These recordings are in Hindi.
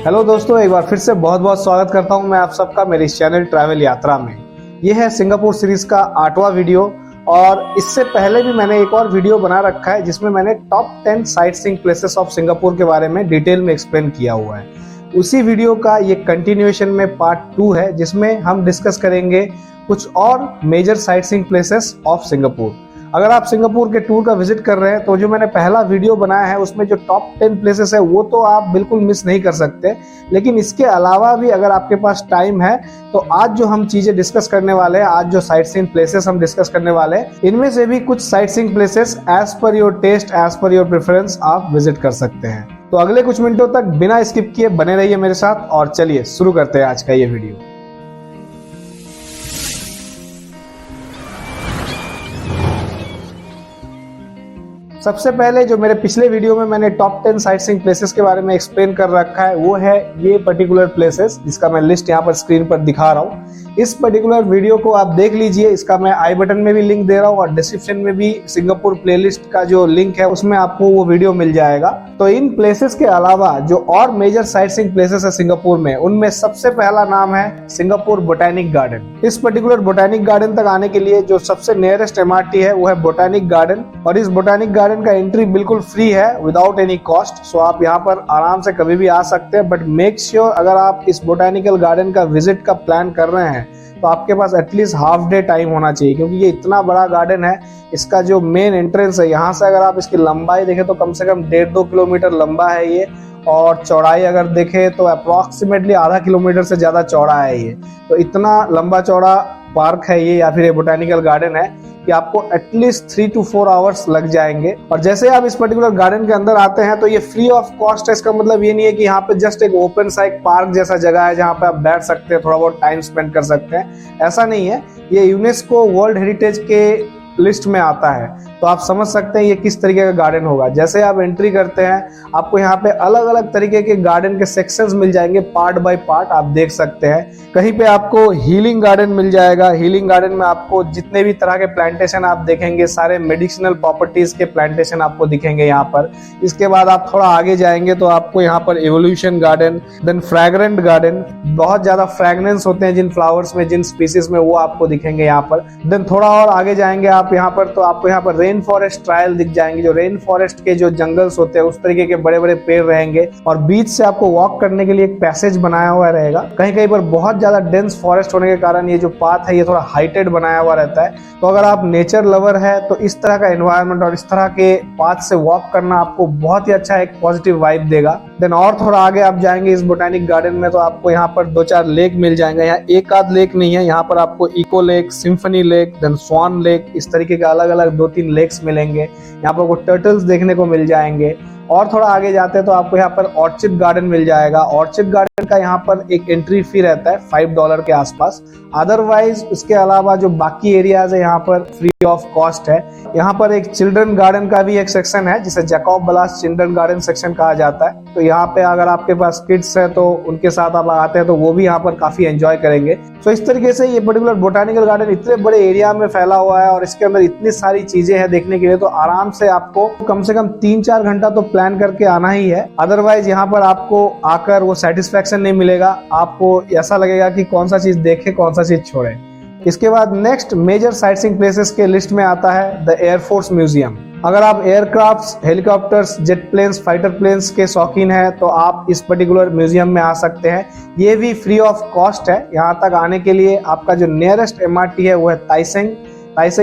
हेलो दोस्तों, एक बार फिर से बहुत बहुत स्वागत करता हूं मैं आप सबका मेरे इस चैनल ट्रैवल यात्रा में। ये है सिंगापुर सीरीज का 8वां वीडियो और इससे पहले भी मैंने एक और वीडियो बना रखा है जिसमें मैंने top 10 site seeing places of Singapore के बारे में डिटेल में एक्सप्लेन किया हुआ है। उसी वीडियो का ये कंटिन्यूएशन में पार्ट 2 है जिसमें हम डिस्कस करेंगे कुछ और major sight seeing places of Singapore. अगर आप सिंगापुर के टूर का विजिट कर रहे हैं तो जो मैंने पहला वीडियो बनाया है उसमें जो टॉप 10 प्लेसेस है वो तो आप बिल्कुल मिस नहीं कर सकते, लेकिन इसके अलावा भी अगर आपके पास टाइम है तो आज जो हम चीजें डिस्कस करने वाले हैं, आज जो साइट सीइंग प्लेसेस हम डिस्कस करने वाले हैं, इनमें से भी कुछ sight seeing places as per your taste, as per your preference आप विजिट कर सकते हैं। तो अगले कुछ मिनटों तक बिना स्किप किए बने रहिए मेरे साथ और चलिए शुरू करते हैं आज का ये वीडियो। सबसे पहले जो मेरे पिछले वीडियो में मैंने टॉप 10 साइट सीइंग प्लेसेस के बारे में एक्सप्लेन कर रखा है वो है ये पर्टिकुलर प्लेसेस जिसका मैं लिस्ट यहाँ पर स्क्रीन पर दिखा रहा हूँ। इस पर्टिकुलर वीडियो को आप देख लीजिए, इसका मैं आई बटन में भी लिंक दे रहा हूँ और डिस्क्रिप्शन में भी सिंगापुर प्लेलिस्ट का जो लिंक है उसमें आपको वो वीडियो मिल जाएगा। तो इन प्लेसेस के अलावा जो और मेजर साइट सीइंग प्लेसेस है सिंगापुर में, उनमें सबसे पहला नाम है सिंगापुर बोटैनिक गार्डन। इस पर्टिकुलर बोटैनिक गार्डन तक आने के लिए जो सबसे नियरेस्ट MRT है वो है बोटैनिक गार्डन और इस बोटैनिक गार्डन का एंट्री बिल्कुल फ्री है विदाउट एनी कॉस्ट। सो आप यहाँ पर आराम से कभी भी आ सकते हैं, बट मेक श्योर अगर आप इस बोटैनिकल गार्डन का विजिट का प्लान कर रहे हैं तो आपके पास एटलीस्ट हाफ डे टाइम होना चाहिए, क्योंकि ये इतना बड़ा गार्डन है। इसका जो मेन एंट्रेंस है, यहाँ से अगर आप इसकी लंबाई देखें तो कम से कम 1.5-2 किलोमीटर लंबा है ये, और चौड़ाई अगर देखें तो अप्रोक्सीमेटली आधा किलोमीटर से ज्यादा चौड़ा है ये। तो इतना लंबा चौड़ा पार्क है ये या फिर ये बोटैनिकल गार्डन है कि आपको एटलीस्ट 3 to 4 आवर्स लग जाएंगे। और जैसे आप इस पर्टिकुलर गार्डन के अंदर आते हैं तो ये फ्री ऑफ कॉस्ट है। इसका मतलब ये नहीं है कि यहाँ पे जस्ट एक ओपन सा एक पार्क जैसा जगह है जहाँ पे आप बैठ सकते हैं, थोड़ा बहुत टाइम स्पेंड कर सकते हैं, ऐसा नहीं है। ये यूनेस्को वर्ल्ड हेरिटेज के लिस्ट में आता है, तो आप समझ सकते हैं ये किस तरीके का गार्डन होगा। जैसे आप एंट्री करते हैं आपको यहाँ पे अलग अलग तरीके के गार्डन के सेक्शंस मिल जाएंगे, पार्ट बाय पार्ट आप देख सकते हैं। कहीं पे आपको हीलिंग गार्डन मिल जाएगा। हीलिंग गार्डन में आपको जितने भी तरह के प्लांटेशन आप देखेंगे, सारे मेडिसिनल प्रॉपर्टीज के प्लांटेशन आपको दिखेंगे यहाँ पर। इसके बाद आप थोड़ा आगे जाएंगे तो आपको यहाँ पर evolution garden, then fragrant garden, बहुत ज्यादा फ्रैग्रेंस होते हैं जिन फ्लावर्स में, जिन स्पीसीज में, वो आपको दिखेंगे यहाँ पर। देन थोड़ा और आगे जाएंगे आप यहाँ पर तो आपको यहाँ पर रेन फॉरेस्ट ट्रायल दिख जाएंगे। जो रेन फॉरेस्ट के जो जंगल्स होते हैं उस तरीके के बड़े बड़े पेड़ रहेंगे और बीच से आपको वॉक करने के लिए एक पैसेज बनाया हुआ रहेगा। कहीं कहीं पर बहुत ज्यादा डेंस फॉरेस्ट होने के कारण ये जो पाथ है ये थोड़ा हाइटेड बनाया हुआ रहता है। तो अगर आप नेचर लवर है तो इस तरह का एनवायरनमेंट और इस तरह के पाथ से वॉक करना आपको बहुत ही अच्छा एक पॉजिटिव वाइब देगा। देन और थोड़ा आगे आप जाएंगे इस बोटैनिक गार्डन में तो आपको यहाँ पर 2-4 लेक मिल जाएंगे। यहाँ एक आध लेक नहीं है, यहाँ पर आपको eco lake, symphony lake, then swan lake, इस तरीके के अलग अलग 2-3 लेक्स मिलेंगे। यहाँ पर आपको टर्टल्स देखने को मिल जाएंगे। और थोड़ा आगे जाते हैं तो आपको यहाँ पर ऑर्चिड गार्डन मिल जाएगा। ऑर्चिड गार्डन का यहाँ पर एक एंट्री फी रहता है $5 के आसपास। अदरवाइज इसके अलावा जो बाकी एरियाज है यहाँ पर फ्री ऑफ कॉस्ट है। यहाँ पर एक चिल्ड्रन गार्डन का भी एक सेक्शन है जिसे जैकब बलास चिल्ड्रन गार्डन सेक्शन कहा जाता है। तो यहाँ पे अगर आपके पास किड्स है तो उनके साथ आप आते हैं तो वो भी यहाँ पर काफी एंजॉय करेंगे। तो इस तरीके से ये पर्टिकुलर बोटैनिकल गार्डन इतने बड़े एरिया में फैला हुआ है और इसके अंदर इतनी सारी चीजें हैं देखने के लिए, तो आराम से आपको कम से कम 3-4 घंटा तो प्लान करके आना ही है। अदरवाइज यहाँ पर आपको आकर वो सेटिस्फैक्शन नहीं मिलेगा, आपको ऐसा लगेगा कि कौन सा चीज देखे कौन सा चीज छोड़े। इसके बाद next major sight seeing places के लिस्ट में आता है द एयरफोर्स म्यूजियम। अगर आप aircrafts, helicopters, jet planes, fighter planes के शौकीन हैं तो आप इस पर्टिकुलर म्यूजियम में आ सकते हैं। ये भी फ्री ऑफ कॉस्ट है। यहाँ तक आने के लिए आपका जो नियरेस्ट MRT है वो है ताइसेंग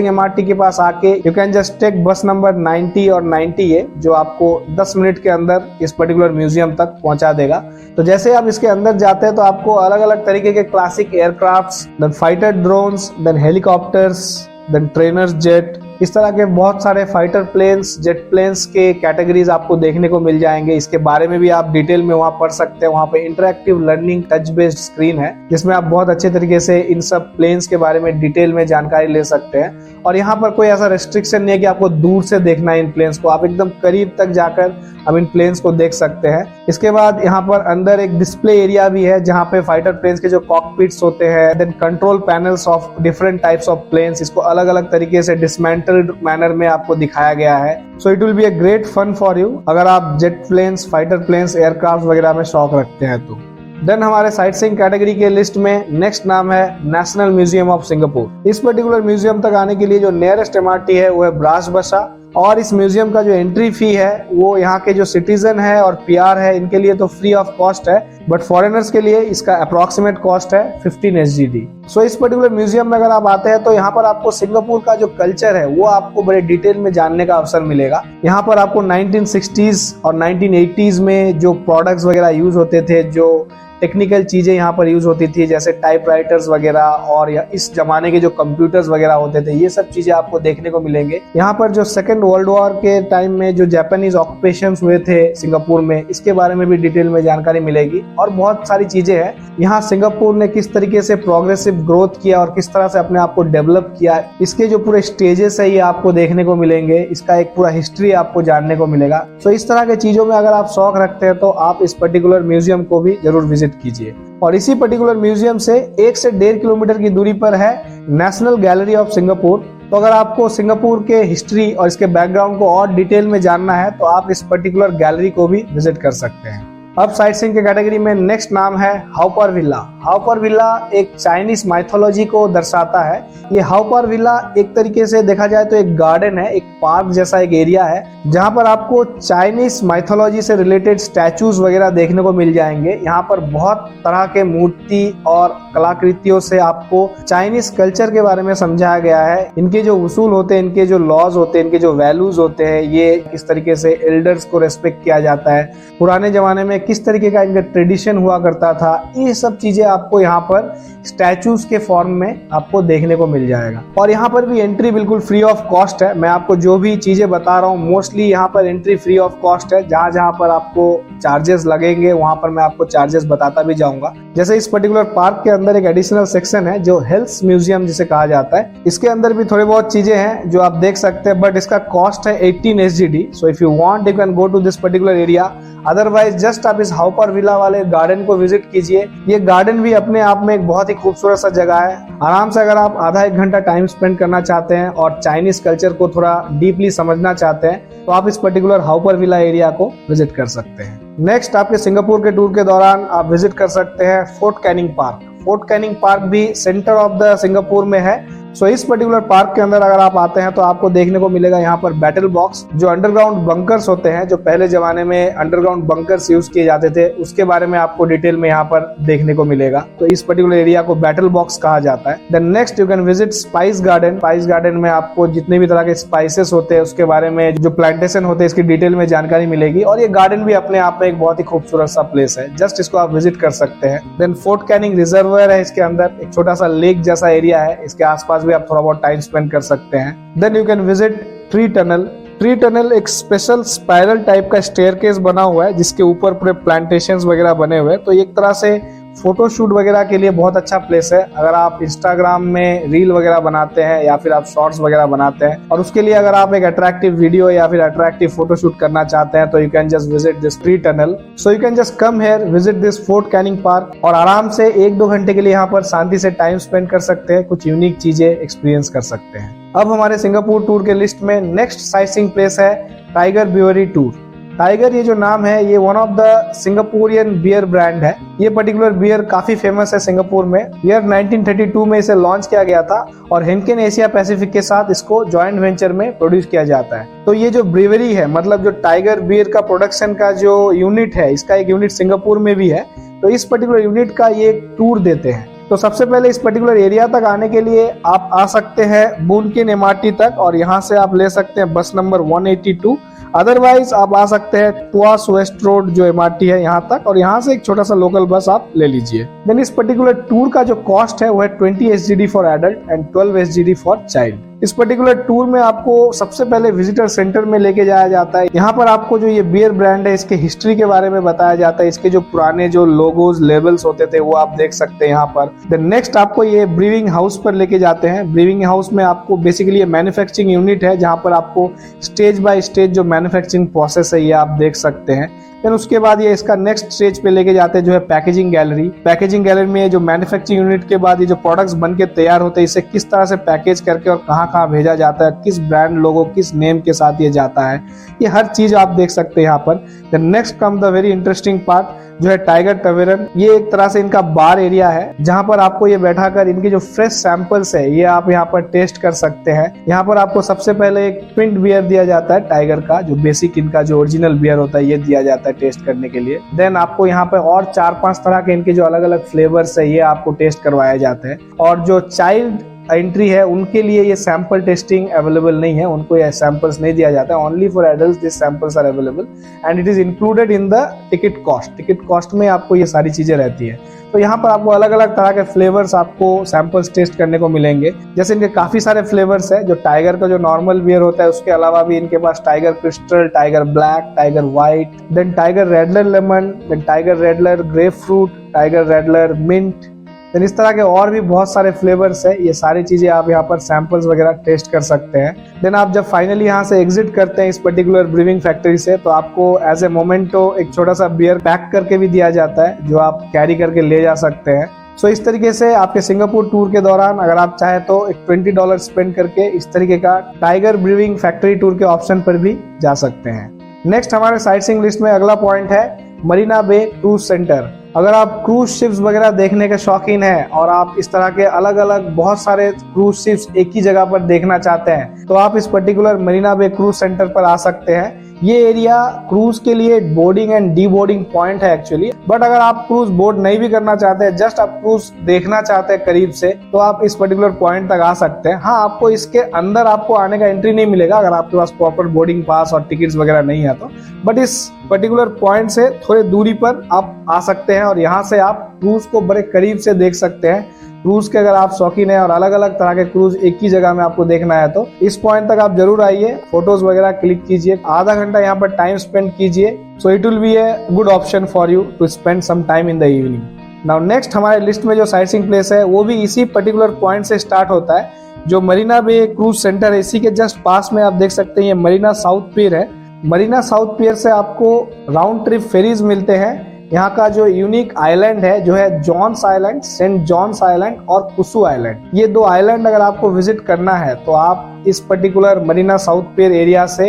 MRT के पास आके यू कैन जस्ट टेक बस नंबर 90 और 90A जो आपको 10 मिनट के अंदर इस पर्टिकुलर म्यूजियम तक पहुंचा देगा। तो जैसे आप इसके अंदर जाते हैं तो आपको अलग अलग तरीके के classic aircrafts, then fighter drones, then helicopters, then trainers jet, इस तरह के बहुत सारे फाइटर प्लेन्स, जेट प्लेन्स के कैटेगरीज आपको देखने को मिल जाएंगे। इसके बारे में भी आप डिटेल में वहाँ पढ़ सकते हैं। वहाँ पे interactive learning touch based screen है जिसमें आप बहुत अच्छे तरीके से इन सब प्लेन्स के बारे में डिटेल में जानकारी ले सकते हैं। और यहाँ पर कोई ऐसा रेस्ट्रिक्शन नहीं है कि आपको दूर से देखना है इन प्लेन्स को, आप एकदम करीब तक जाकर हम इन प्लेन्स को देख सकते हैं। इसके बाद यहाँ पर अंदर एक डिस्प्ले एरिया भी है जहाँ पे फाइटर प्लेन्स के जो कॉकपिट्स होते हैं, then control panels of different types of planes, इसको अलग अलग तरीके से डिसमेंटल सेटल्ड मैनर में आपको दिखाया गया है। So it will be a great fun for you अगर आप jet planes, fighter planes, aircraft वगैरह में शौक रखते हैं तो। देन हमारे साइट सीइंग कैटेगरी के लिस्ट में नेक्स्ट नाम है नेशनल म्यूजियम ऑफ सिंगापुर। इस पर्टिकुलर म्यूजियम तक आने के लिए जो नियरेस्ट MRT है वो है ब्रास बसा, और इस म्यूजियम का जो एंट्री फी है वो यहाँ के जो सिटीजन है और PR है इनके लिए तो फ्री ऑफ कॉस्ट है, बट फॉरेनर्स के लिए इसका अप्रोक्सीमेट कॉस्ट है 15 SGD। सो इस पर्टिकुलर म्यूजियम में अगर आप आते हैं तो यहाँ पर आपको सिंगापुर का जो कल्चर है वो आपको बड़े डिटेल में जानने का अवसर मिलेगा। यहाँ पर आपको 1960s और 1980s में जो प्रोडक्ट्स वगैरह यूज होते थे, जो टेक्निकल चीजें यहाँ पर यूज होती थी जैसे टाइपराइटर्स वगैरह और इस जमाने के जो कंप्यूटर्स वगैरह होते थे, ये सब चीजें आपको देखने को मिलेंगे। यहाँ पर जो सेकेंड वर्ल्ड वॉर के टाइम में जो जापानीज ऑक्यूपेशंस हुए थे सिंगापुर में, इसके बारे में भी डिटेल में जानकारी मिलेगी और बहुत सारी चीजें हैं। यहाँ सिंगापुर ने किस तरीके से प्रोग्रेसिव ग्रोथ किया और किस तरह से अपने आप को डेवलप किया, इसके जो पूरे स्टेजेस है ये आपको देखने को मिलेंगे। इसका एक पूरा हिस्ट्री आपको जानने को मिलेगा। सो इस तरह के चीजों में अगर आप शौक रखते हैं तो आप इस पर्टिकुलर म्यूजियम को भी जरूर विजिट कीजिए। और इसी पर्टिकुलर म्यूजियम से 1 से 1.5 किलोमीटर की दूरी पर है नेशनल गैलरी ऑफ सिंगापुर। तो अगर आपको सिंगापुर के हिस्ट्री और इसके बैकग्राउंड को और डिटेल में जानना है तो आप इस पर्टिकुलर गैलरी को भी विजिट कर सकते हैं। अब साइट सीइंग के कैटेगरी में नेक्स्ट नाम है हाओपार विला। हाओपार विला एक चाइनीज माइथोलॉजी को दर्शाता है। ये हाओपार विला एक तरीके से देखा जाए तो एक गार्डन है, एक पार्क जैसा एक एरिया है जहां पर आपको चाइनीज माइथोलॉजी से रिलेटेड स्टैचूज वगैरह देखने को मिल जाएंगे। यहाँ पर बहुत तरह के मूर्ति और कलाकृतियों से आपको चाइनीज कल्चर के बारे में समझाया गया है। इनके जो उसूल होते हैं, इनके जो लॉज होते हैं, इनके जो वैल्यूज होते हैं, ये किस तरीके से एल्डर्स को रेस्पेक्ट किया जाता है, पुराने जमाने में किस तरीके का इनका ट्रेडिशन हुआ करता था, ये सब चीजें आपको यहाँ पर स्टैचूज के फॉर्म में आपको देखने को मिल जाएगा। और यहाँ पर भी एंट्री बिल्कुल फ्री ऑफ कॉस्ट है। मैं आपको जो भी चीजें बता रहा हूँ मोस्टली यहाँ पर एंट्री फ्री ऑफ कॉस्ट है। जहाँ जहाँ पर आपको चार्जेस लगेंगे वहां पर मैं आपको चार्जेस बताता भी जाऊंगा। जैसे इस पर्टिकुलर पार्क के अंदर एक एडिशनल सेक्शन है जो हेल्थ म्यूजियम जिसे कहा जाता है। इसके अंदर भी थोड़ी बहुत चीजें हैं जो आप देख सकते हैं, बट इसका कॉस्ट है 18 SGD। So if you want you can go to this particular area, otherwise just आप इस हाओपार विला वाले गार्डन को विजिट कीजिए। ये गार्डन भी अपने आप में एक बहुत ही खूबसूरत सा जगह है। आराम से अगर आप आधा 1 घंटा टाइम स्पेंड करना चाहते हैं और चाइनीज कल्चर को थोड़ा डीपली समझना चाहते हैं तो आप इस पर्टिकुलर हाओपार विला एरिया को विजिट कर सकते हैं। नेक्स्ट आपके सिंगापुर के टूर के दौरान आप विजिट कर सकते हैं fort Canning park. Fort Canning park भी सेंटर ऑफ द सिंगापुर में है। सो इस पर्टिकुलर पार्क के अंदर अगर आप आते हैं तो आपको देखने को मिलेगा यहाँ पर बैटल बॉक्स, जो अंडरग्राउंड बंकर्स होते हैं, जो पहले जमाने में अंडरग्राउंड बंकर्स यूज किए जाते थे, उसके बारे में आपको डिटेल में यहाँ पर देखने को मिलेगा। तो इस पर्टिकुलर एरिया को बैटल बॉक्स कहा जाता है। Then next you can visit spice garden. Spice garden में आपको जितने भी तरह के स्पाइसेस होते हैं उसके बारे में, जो प्लांटेशन होते हैं, इसकी डिटेल में जानकारी मिलेगी। और ये गार्डन भी अपने आप में एक बहुत ही खूबसूरत सा प्लेस है, जस्ट इसको आप विजिट कर सकते हैं। देन फोर्ट कैनिंग रिजर्वायर है, इसके अंदर एक छोटा सा लेक जैसा एरिया है, इसके आसपास भी आप थोड़ा बहुत टाइम स्पेंड कर सकते हैं। Then you can visit tree tunnel. Tree tunnel एक स्पेशल स्पाइरल टाइप का स्टेयरकेस बना हुआ है जिसके ऊपर पूरे प्लांटेशंस वगैरह बने हुए हैं। तो एक तरह से फोटोशूट वगैरह के लिए बहुत अच्छा प्लेस है। अगर आप इंस्टाग्राम में रील वगैरह बनाते हैं या फिर आप शॉर्ट्स वगैरह बनाते हैं और उसके लिए अगर आप एक अट्रैक्टिव वीडियो या फिर अट्रैक्टिव फोटोशूट करना चाहते हैं तो you can just visit this tree tunnel. So you can just come here, visit this fort Canning park और आराम से 1-2 घंटे के लिए यहाँ पर शांति से टाइम स्पेंड कर सकते हैं, कुछ यूनिक चीजें एक्सपीरियंस कर सकते हैं। अब हमारे सिंगापुर टूर के लिस्ट में नेक्स्ट साइटसीइंग प्लेस है टाइगर ब्रूअरी टूर। टाइगर ये जो नाम है ये one of the Singaporean beer brand है। ये पर्टिकुलर बियर काफी फेमस है सिंगापुर में। ईयर 1932 में इसे लॉन्च किया गया था और हेनकेन एशिया पैसिफिक के साथ इसको जॉइंट वेंचर में प्रोड्यूस किया जाता है। तो ये जो ब्रीवरी है, मतलब जो टाइगर बियर का प्रोडक्शन का जो यूनिट है, इसका एक यूनिट सिंगापुर में भी है। तो इस पर्टिकुलर यूनिट का ये टूर देते हैं। तो सबसे पहले इस पर्टिकुलर एरिया तक आने के लिए आप आ सकते हैं बून किन MRT तक और यहाँ से आप ले सकते हैं बस नंबर 182। अदरवाइज आप आ सकते हैं तुआस वेस्ट रोड जो MRT है यहाँ तक, और यहाँ से एक छोटा सा लोकल बस आप ले लीजिए। देन इस पर्टिकुलर टूर का जो कॉस्ट है वो है 20 SGD for adult and 12 SGD for child. इस पर्टिकुलर टूर में आपको सबसे पहले विजिटर सेंटर में लेके जाया जाता है। यहाँ पर आपको जो ये बियर ब्रांड है इसके हिस्ट्री के बारे में बताया जाता है। इसके जो पुराने जो लोगोज लेबल्स होते थे वो आप देख सकते हैं यहाँ पर। देन नेक्स्ट आपको ये ब्रीविंग हाउस पर लेके जाते हैं। ब्रीविंग हाउस में आपको बेसिकली मैन्युफैक्चरिंग यूनिट है जहाँ पर आपको स्टेज बाय स्टेज जो मैन्युफैक्चरिंग प्रोसेस है ये आप देख सकते हैं। देन उसके बाद ये इसका नेक्स्ट स्टेज पे लेके जाते हैं जो है पैकेजिंग गैलरी। पैकेजिंग गैलरी में जो मैन्युफैक्चरिंग यूनिट के बाद ये जो प्रोडक्ट्स बन के तैयार होते हैं, इसे किस तरह से पैकेज करके और कहाँ कहाँ भेजा जाता है, किस ब्रांड लोगो किस नेम के साथ ये जाता है, ये हर चीज आप देख सकते हैं यहाँ पर। Then next come the very interesting part जो है टाइगर टवेरन। ये एक तरह से इनका बार एरिया है जहां पर आपको ये बैठाकर इनके जो फ्रेश सैंपल्स है ये आप यहाँ पर टेस्ट कर सकते हैं। यहाँ पर आपको सबसे पहले एक ट्विंट बियर दिया जाता है टाइगर का, जो बेसिक इनका जो ओरिजिनल बियर होता है ये दिया जाता है टेस्ट करने के लिए। देन आपको यहाँ पर और 4-5 तरह के इनके जो अलग अलग फ्लेवर्स है ये आपको टेस्ट करवाए जाते हैं। और जो चाइल्ड एंट्री है उनके लिए ये सैंपल टेस्टिंग अवेलेबल नहीं है, उनको ये सैंपल्स नहीं दिया जाता है। Only for adults this samples are available and it is included in the ticket cost. Ticket cost में आपको ये सारी चीजें रहती है। तो यहाँ पर आपको अलग अलग तरह के फ्लेवर्स आपको सैंपल्स टेस्ट करने को मिलेंगे। जैसे इनके काफी सारे फ्लेवर्स है, जो टाइगर का जो नॉर्मल बियर होता है उसके अलावा भी इनके पास Tiger Crystal, Tiger Black, Tiger White, then Tiger Radler lemon, then Tiger Radler grapefruit, Tiger Radler mint, then इस तरह के और भी बहुत सारे फ्लेवर्स है। ये सारी चीजें आप यहाँ पर सैंपल्स वगैरह टेस्ट कर सकते हैं। देन आप जब फाइनली यहाँ से एग्जिट करते हैं इस पर्टिकुलर ब्रूइंग फैक्ट्री से, तो आपको एज ए मोमेंटो एक छोटा सा बियर पैक करके भी दिया जाता है जो आप कैरी करके ले जा सकते हैं। सो इस तरीके से आपके सिंगापुर टूर के दौरान अगर आप चाहे तो एक $20 स्पेंड करके इस तरीके का टाइगर ब्रूइंग फैक्ट्री टूर के ऑप्शन पर भी जा सकते हैं। नेक्स्ट हमारे साइट सीइंग लिस्ट में अगला पॉइंट है मरीना बे क्रूज सेंटर। अगर आप क्रूज शिप्स वगैरह देखने के शौकीन हैं और आप इस तरह के अलग अलग बहुत सारे क्रूज शिप्स एक ही जगह पर देखना चाहते हैं तो आप इस पर्टिकुलर मरीना बे क्रूज सेंटर पर आ सकते हैं। ये एरिया क्रूज के लिए boarding and D boarding point है एक्चुअली, बट अगर आप क्रूज बोर्ड नहीं भी करना चाहते हैं, जस्ट आप क्रूज देखना चाहते हैं करीब से, तो आप इस पर्टिकुलर पॉइंट तक आ सकते हैं। हाँ, आपको इसके अंदर आपको आने का एंट्री नहीं मिलेगा अगर आपके पास प्रॉपर बोर्डिंग पास और टिकट्स वगैरह नहीं है तो, बट इस पर्टिकुलर पॉइंट से थोड़े दूरी पर आप आ सकते हैं और यहाँ से आप क्रूज को बड़े करीब से देख सकते हैं। क्रूज के अगर आप शौकीन हैं और अलग अलग तरह के क्रूज एक ही जगह में आपको देखना है तो इस पॉइंट तक आप जरूर आइए, फोटोज वगैरह क्लिक कीजिए, आधा घंटा यहाँ पर टाइम स्पेंड कीजिए। So it will be a good option for you to spend some time in the evening. Now next हमारे लिस्ट में जो साइट सीइंग प्लेस है वो भी इसी पर्टिकुलर पॉइंट से स्टार्ट होता है, जो मरीना बे क्रूज सेंटर है। इसी के जस्ट पास में आप देख सकते हैं ये मरीना साउथ पियर है। मरीना साउथ पियर से आपको राउंड ट्रिप फेरीज मिलते हैं। यहाँ का जो यूनिक आइलैंड है जो है John's island, saint John's island और कुसु आइलैंड, ये 2 आइलैंड अगर आपको विजिट करना है तो आप इस पर्टिकुलर मरीना साउथ पियर एरिया से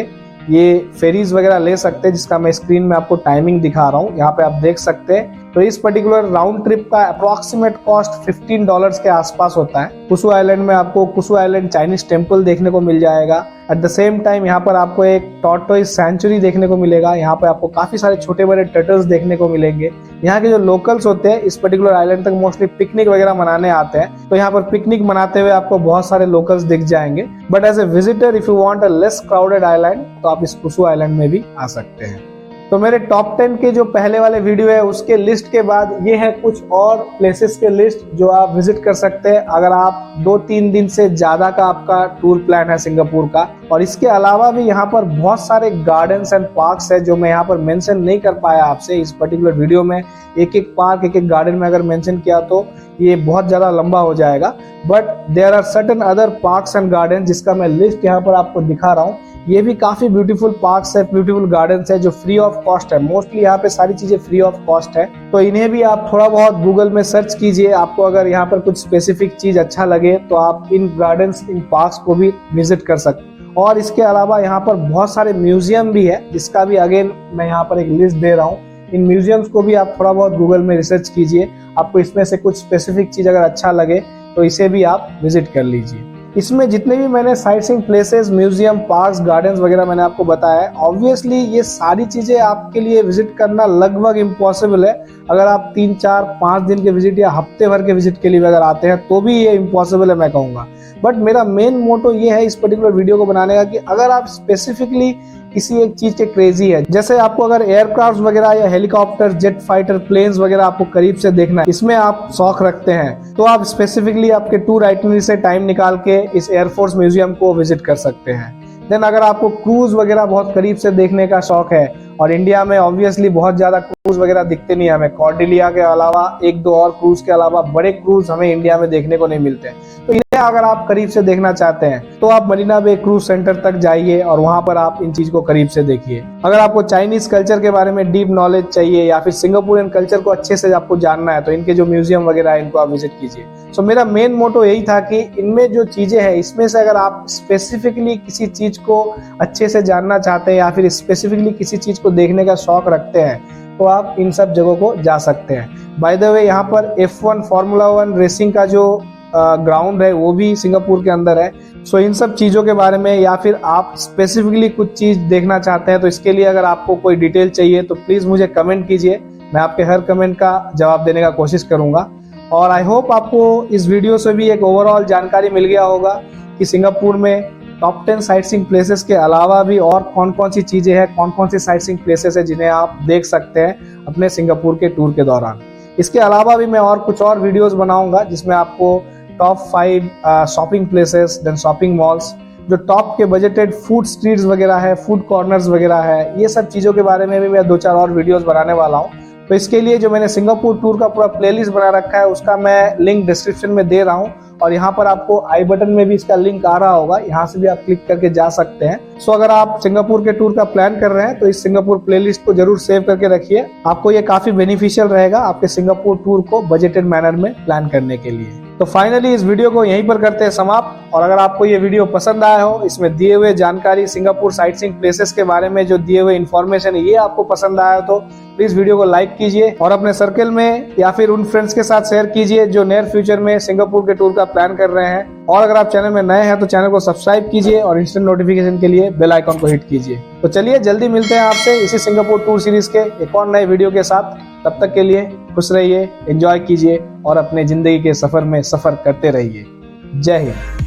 ये फेरीज वगैरह ले सकते हैं, जिसका मैं स्क्रीन में आपको टाइमिंग दिखा रहा हूँ, यहाँ पे आप देख सकते हैं। तो इस पर्टिकुलर राउंड ट्रिप का अप्रोक्सीमेट कॉस्ट $15 के आसपास होता है। कुसु आइलैंड में आपको कुसु आइलैंड चाइनीज टेम्पल देखने को मिल जाएगा। एट द सेम टाइम यहाँ पर आपको एक टॉर्टोइज सेंचुरी देखने को मिलेगा। यहाँ पे आपको काफी सारे छोटे बड़े टर्टल्स देखने को मिलेंगे। यहाँ के जो लोकल्स होते हैं इस पर्टिकुलर आइलैंड तक मोस्टली पिकनिक वगैरह मनाने आते हैं, तो यहाँ पर पिकनिक मनाते हुए आपको बहुत सारे लोकल्स दिख जाएंगे। But as a visitor if you want a less crowded island तो आप इस कुसु आइलैंड में भी आ सकते हैं। तो मेरे टॉप 10 के जो पहले वाले वीडियो है उसके लिस्ट के बाद ये है कुछ और प्लेसेस के लिस्ट जो आप विजिट कर सकते हैं अगर आप 2-3 दिन से ज्यादा का आपका टूर प्लान है सिंगापुर का। और इसके अलावा भी यहाँ पर बहुत सारे गार्डन्स एंड पार्क्स है जो मैं यहाँ पर मेंशन नहीं कर पाया आपसे इस पर्टिकुलर वीडियो में। एक एक पार्क एक एक गार्डन में अगर मेंशन किया तो ये बहुत ज्यादा लंबा हो जाएगा, but there are certain other parks and garden जिसका मैं लिस्ट यहाँ पर आपको दिखा रहा हूँ। ये भी काफी ब्यूटीफुल पार्क्स है, ब्यूटीफुल गार्डन्स है जो फ्री ऑफ कॉस्ट है। मोस्टली यहाँ पे सारी चीजें फ्री ऑफ कॉस्ट है, तो इन्हें भी आप थोड़ा बहुत गूगल में सर्च कीजिए। आपको अगर यहाँ पर कुछ स्पेसिफिक चीज अच्छा लगे तो आप इन गार्डन्स इन पार्क्स को भी विजिट कर सकते हैं। और इसके अलावा यहाँ पर बहुत सारे म्यूजियम भी है जिसका भी अगेन मैं यहाँ पर एक लिस्ट दे रहा हूँ। इन म्यूजियम्स को भी आप थोड़ा बहुत गूगल में रिसर्च कीजिए, आपको इसमें से कुछ स्पेसिफिक चीज अगर अच्छा लगे तो इसे भी आप विजिट कर लीजिए। इसमें जितने भी मैंने site seeing places, museum, parks, gardens वगैरह मैंने आपको बताया है, ऑब्वियसली ये सारी चीजें आपके लिए विजिट करना लगभग इम्पॉसिबल है। अगर आप 3, 4, 5 दिन के विजिट या हफ्ते भर के विजिट के लिए अगर आते हैं तो भी ये इम्पॉसिबल है मैं कहूँगा। बट मेरा मेन मोटो ये है इस पर्टिकुलर वीडियो को बनाने का कि अगर आप स्पेसिफिकली किसी एक चीज के क्रेजी है, जैसे आपको अगर एयरक्राफ्ट वगैरह या हेलीकॉप्टर, जेट फाइटर, प्लेन्स वगैरह आपको करीब से देखना है, इसमें आप शौक रखते हैं, तो आप स्पेसिफिकली आपके टूर आइटनरी से टाइम निकाल के इस एयरफोर्स म्यूजियम को विजिट कर सकते हैं। देन अगर आपको क्रूज वगैरह बहुत करीब से देखने का शौक है, और इंडिया में ऑब्वियसली बहुत ज्यादा क्रूज वगैरह दिखते नहीं है हमें, कॉर्डिलिया के अलावा 1-2 और क्रूज के अलावा बड़े क्रूज हमें इंडिया में देखने को नहीं मिलते हैं, तो अगर आप करीब से देखना चाहते हैं तो आप मरीना बे क्रूज सेंटर तक जाइए और वहां पर आप इन चीज को करीब से देखिए। अगर आपको चाइनीज कल्चर के बारे में डीप नॉलेज चाहिए या फिर सिंगापुरियन कल्चर को अच्छे से आपको जानना है तो इनके जो म्यूजियम वगैरह है इनको आप विजिट कीजिए। सो मेरा मेन मोटो यही था कि इनमें जो चीजें हैं इसमें से अगर आप स्पेसिफिकली किसी चीज को अच्छे से जानना चाहते हैं या फिर स्पेसिफिकली किसी चीज को देखने का शौक रखते हैं तो आप इन सब जगहों को जा सकते हैं। बाय द वे यहाँ पर F1 फॉर्मूला 1 रेसिंग का जो ग्राउंड है वो भी सिंगापुर के अंदर है। सो इन सब चीज़ों के बारे में या फिर आप स्पेसिफिकली कुछ चीज़ देखना चाहते हैं तो इसके लिए अगर आपको कोई डिटेल चाहिए तो प्लीज़ मुझे कमेंट कीजिए, मैं आपके हर कमेंट का जवाब देने का कोशिश करूंगा। और आई होप आपको इस वीडियो से भी एक ओवरऑल जानकारी मिल गया होगा कि सिंगापुर में टॉप 10 साइट सीइंग प्लेसेस के अलावा भी और कौन कौन सी चीज़ें हैं, कौन कौन सी साइट सीइंग प्लेसेस है जिन्हें आप देख सकते हैं अपने सिंगापुर के टूर के दौरान। इसके अलावा भी मैं और कुछ और वीडियोस बनाऊंगा जिसमें आपको top 5 shopping places, then shopping malls, जो टॉप के बजटेड फूड स्ट्रीट्स वगैरह है, फूड कॉर्नर्स वगैरह है, ये सब चीज़ों के बारे में भी मैं 2-4 और वीडियोस बनाने वाला हूँ। तो इसके लिए जो मैंने सिंगापुर टूर का पूरा प्लेलिस्ट बना रखा है उसका मैं लिंक डिस्क्रिप्शन में दे रहा हूँ और यहाँ पर आपको आई बटन में भी इसका लिंक आ रहा होगा, यहाँ से भी आप क्लिक करके जा सकते हैं। सो अगर आप सिंगापुर के टूर का प्लान कर रहे हैं तो इस सिंगापुर प्लेलिस्ट को जरूर सेव करके रखिए, आपको ये काफी बेनिफिशियल रहेगा आपके सिंगापुर टूर को बजटेड मैनर में प्लान करने के लिए। तो फाइनली इस वीडियो को यहीं पर करते हैं समाप्त। और अगर आपको ये वीडियो पसंद आया हो, इसमें दिए हुए जानकारी सिंगापुर साइट सीइंग प्लेसेस के बारे में जो दिए हुए इन्फॉर्मेशन है ये आपको पसंद आया तो प्लीज वीडियो को लाइक कीजिए और अपने सर्कल में या फिर उन फ्रेंड्स के साथ शेयर कीजिए जो नियर फ्यूचर में सिंगापुर के टूर का प्लान कर रहे हैं। और अगर आप चैनल में नए हैं तो चैनल को सब्सक्राइब कीजिए और इंस्टेंट नोटिफिकेशन के लिए बेल आइकॉन को हिट कीजिए। तो चलिए जल्दी मिलते हैं आपसे इसी सिंगापुर टूर सीरीज के एक और नए वीडियो के साथ। तब तक के लिए खुश रहिए, एंजॉय कीजिए और अपने जिंदगी के सफर में सफर करते रहिए। जय हिंद।